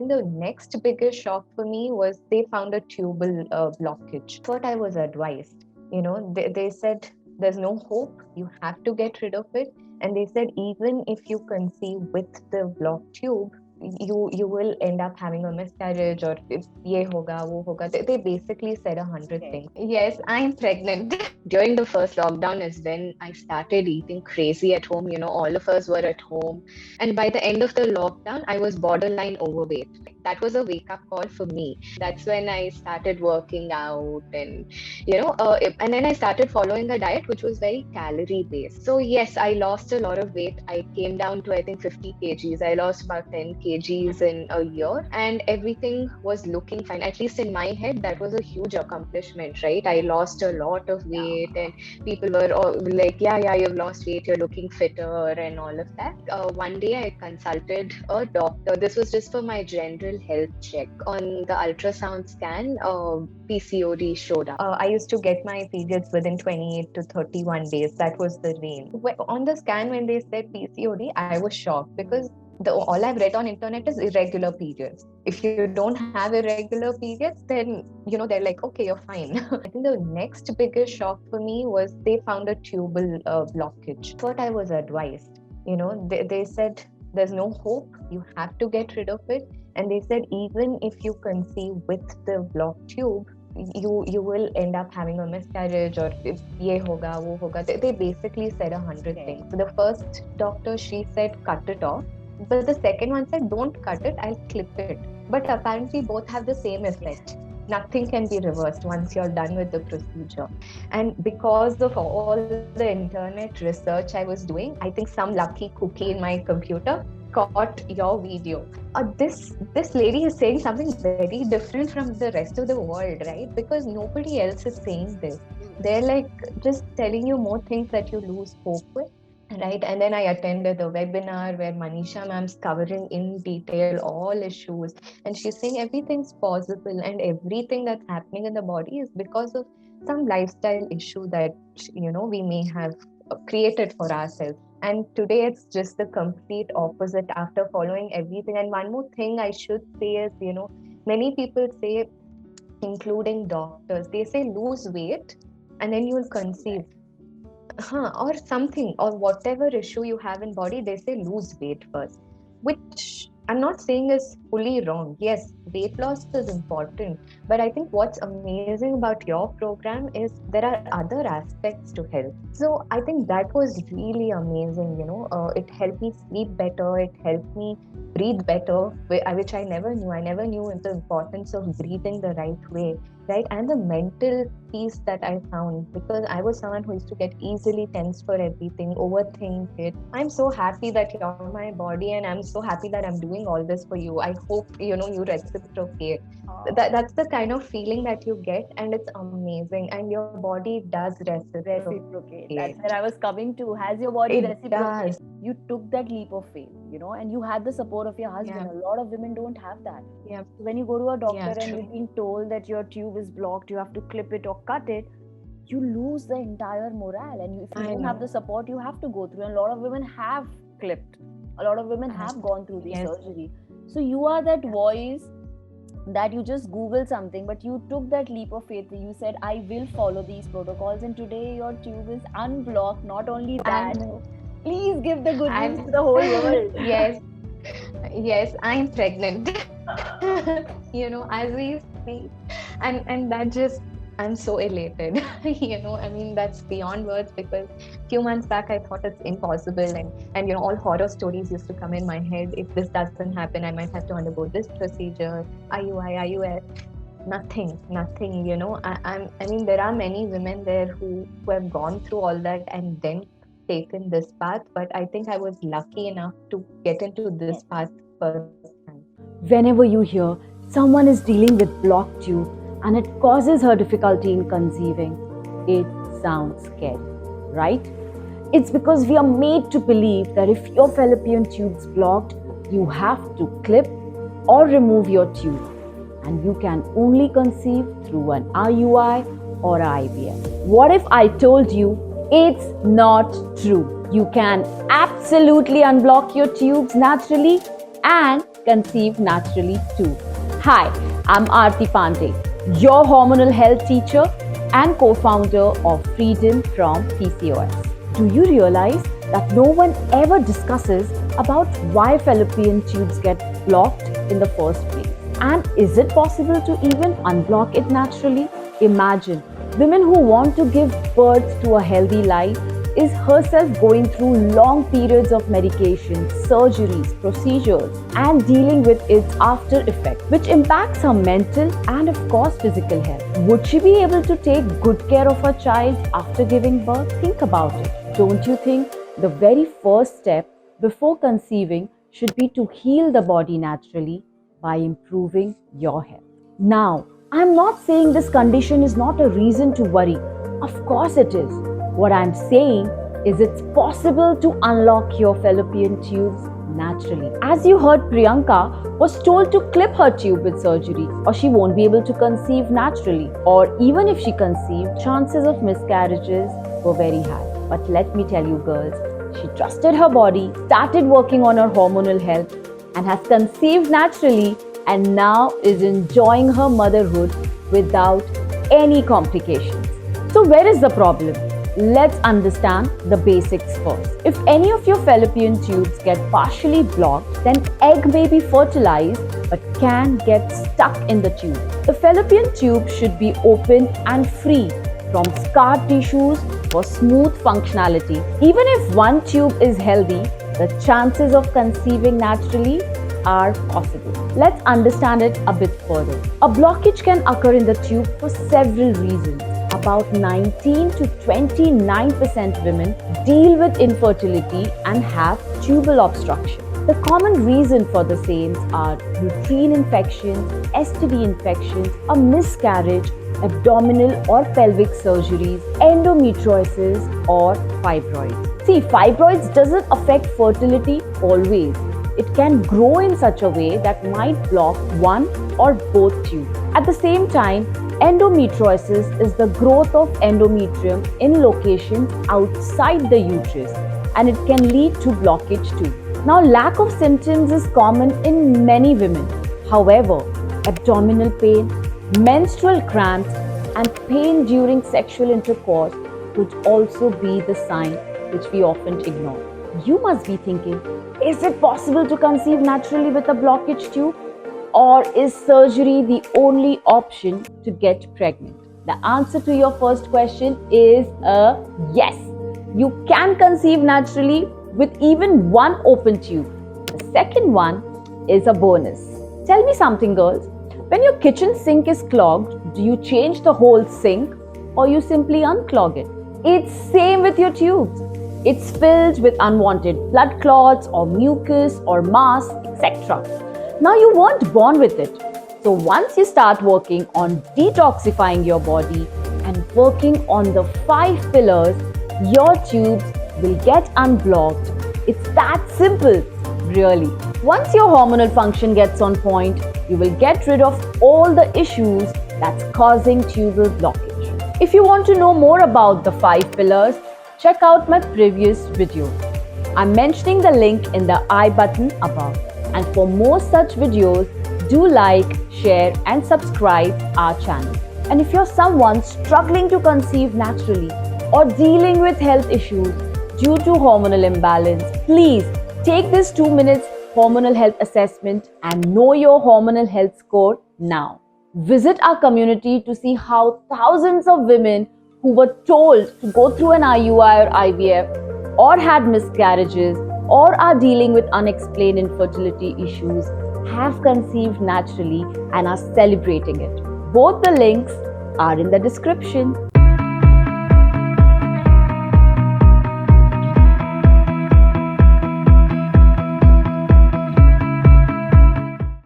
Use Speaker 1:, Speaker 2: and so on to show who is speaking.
Speaker 1: think the next biggest shock for me was they found a tubal blockage. What I was advised, they said there's no hope, you have to get rid of it. And they said even if you conceive with the blocked tube, you will end up having a miscarriage, or ye hoga, wo hoga. They basically said 100 things. Yes, I'm pregnant. During the first lockdown is when I started eating crazy at home. All of us were at home. And by the end of the lockdown, I was borderline overweight. That was a wake-up call for me. That's when I started working out and then I started following a diet which was very calorie based. So yes, I lost a lot of weight. I came down to I think 50 kgs. I lost about 10 kgs in a year, and everything was looking fine. At least in my head, that was a huge accomplishment, right? I lost a lot of weight, and people were all like, yeah, you've lost weight, you're looking fitter and all of that. One day I consulted a doctor. This was just for my general health check. On the ultrasound scan, PCOD showed up. I used to get my periods within 28 to 31 days. That was the range. On the scan, when they said PCOD, I was shocked because all I've read on internet is irregular periods. If you don't have irregular periods, then they're like, okay, you're fine. I think the next biggest shock for me was they found a tubal blockage. What I was advised, they said there's no hope, you have to get rid of it. And they said even if you conceive with the blocked tube, you will end up having a miscarriage, or ye hoga, wo hoga. They basically said 100 things. So the first doctor, she said cut it off, but the second one said don't cut it, I'll clip it. But apparently both have the same effect. Nothing can be reversed once you're done with the procedure. And because of all the internet research I was doing, I think some lucky cookie in my computer caught your video. This lady is saying something very different from the rest of the world, right? Because nobody else is saying this. They're like just telling you more things that you lose hope with. Right. And then I attended a webinar where Manisha ma'am's covering in detail all issues. And she's saying everything's possible, and everything that's happening in the body is because of some lifestyle issue that, we may have created for ourselves. And today it's just the complete opposite after following everything. And one more thing I should say is, many people say, including doctors, they say lose weight and then you'll conceive. Or something, or whatever issue you have in body, they say lose weight first, which I'm not saying is fully wrong. Yes, weight loss is important, but I think what's amazing about your program is there are other aspects to health. So I think that was really amazing. It helped me sleep better, it helped me breathe better, which I never knew. I never knew the importance of breathing the right way, right? And the mental peace that I found, because I was someone who used to get easily tense for everything, overthink it. I'm so happy that you're my body, and I'm so happy that I'm doing all this for you. I hope you reciprocate. That's the kind of feeling that you get, and it's amazing. And your body does reciprocate.
Speaker 2: That's where I was coming to. Has your body reciprocated? You took that leap of faith, and you had the support of your husband. Yeah. A lot of women don't have that.
Speaker 1: Yeah.
Speaker 2: When you go to a doctor and you're being told that your tube is blocked, you have to clip it or cut it, you lose the entire morale. And if you don't have the support, you have to go through. And a lot of women have clipped. A lot of women have gone through the surgery. So you are that voice that you just Google something, but you took that leap of faith. You said, I will follow these protocols, and today your tube is unblocked. Not only that, please give the good news to the whole world.
Speaker 1: Yes, I'm pregnant. As we speak, and that just, I'm so elated. That's beyond words, because a few months back I thought it's impossible, and all horror stories used to come in my head. If this doesn't happen, I might have to undergo this procedure, IUI, IUF. Nothing. There are many women there who have gone through all that and then taken this path, but I think I was lucky enough to get into this path first time.
Speaker 3: Whenever you hear someone is dealing with blocked tube and it causes her difficulty in conceiving, it sounds scary, right? It's because we are made to believe that if your fallopian tube is blocked, you have to clip or remove your tube, and you can only conceive through an IUI or IVF. What if I told you it's not true? You can absolutely unblock your tubes naturally and conceive naturally too. Hi, I'm Aarti Pandey, your hormonal health teacher and co-founder of Freedom from PCOS. Do you realize that no one ever discusses about why fallopian tubes get blocked in the first place? And is it possible to even unblock it naturally? Imagine women who want to give birth to a healthy life is herself going through long periods of medications, surgeries, procedures, and dealing with its after effect, which impacts her mental and of course physical health. Would she be able to take good care of her child after giving birth? Think about it. Don't you think the very first step before conceiving should be to heal the body naturally by improving your health? Now, I'm not saying this condition is not a reason to worry. Of course it is. What I'm saying is it's possible to unlock your fallopian tubes naturally. As you heard, Priyanka was told to clip her tube with surgery or she won't be able to conceive naturally. Or even if she conceived, chances of miscarriages were very high. But let me tell you girls, she trusted her body, started working on her hormonal health and has conceived naturally and now is enjoying her motherhood without any complications. So where is the problem? Let's understand the basics first. If any of your fallopian tubes get partially blocked, then egg may be fertilized but can get stuck in the tube. The fallopian tube should be open and free from scar tissues for smooth functionality. Even if one tube is healthy, the chances of conceiving naturally are possible. Let's understand it a bit further. A blockage can occur in the tube for several reasons. About 19 to 29% women deal with infertility and have tubal obstruction. The common reason for the same are uterine infections, STD infections, a miscarriage, abdominal or pelvic surgeries, endometriosis or fibroids. See, fibroids doesn't affect fertility always. It can grow in such a way that might block one or both tubes. At the same time, endometriosis is the growth of endometrium in locations outside the uterus and it can lead to blockage too. Now, lack of symptoms is common in many women. However, abdominal pain, menstrual cramps, and pain during sexual intercourse could also be the sign which we often ignore. You must be thinking, is it possible to conceive naturally with a blockage tube? Or is surgery the only option to get pregnant? The answer to your first question is a yes. You can conceive naturally with even one open tube. The second one is a bonus. Tell me something, girls. When your kitchen sink is clogged, do you change the whole sink or you simply unclog it? It's same with your tubes. It's filled with unwanted blood clots or mucus or mass, etc. Now you weren't born with it. So once you start working on detoxifying your body and working on the 5 pillars, your tubes will get unblocked. It's that simple, really. Once your hormonal function gets on point, you will get rid of all the issues that's causing tubal blockage. If you want to know more about the 5 pillars, check out my previous video. I'm mentioning the link in the I button above. And for more such videos, do like, share and subscribe our channel. And if you're someone struggling to conceive naturally or dealing with health issues due to hormonal imbalance, please take this 2 minutes hormonal health assessment and know your hormonal health score now. Visit our community to see how thousands of women who were told to go through an IUI or IVF or had miscarriages or are dealing with unexplained infertility issues have conceived naturally and are celebrating it. Both the links are in the description.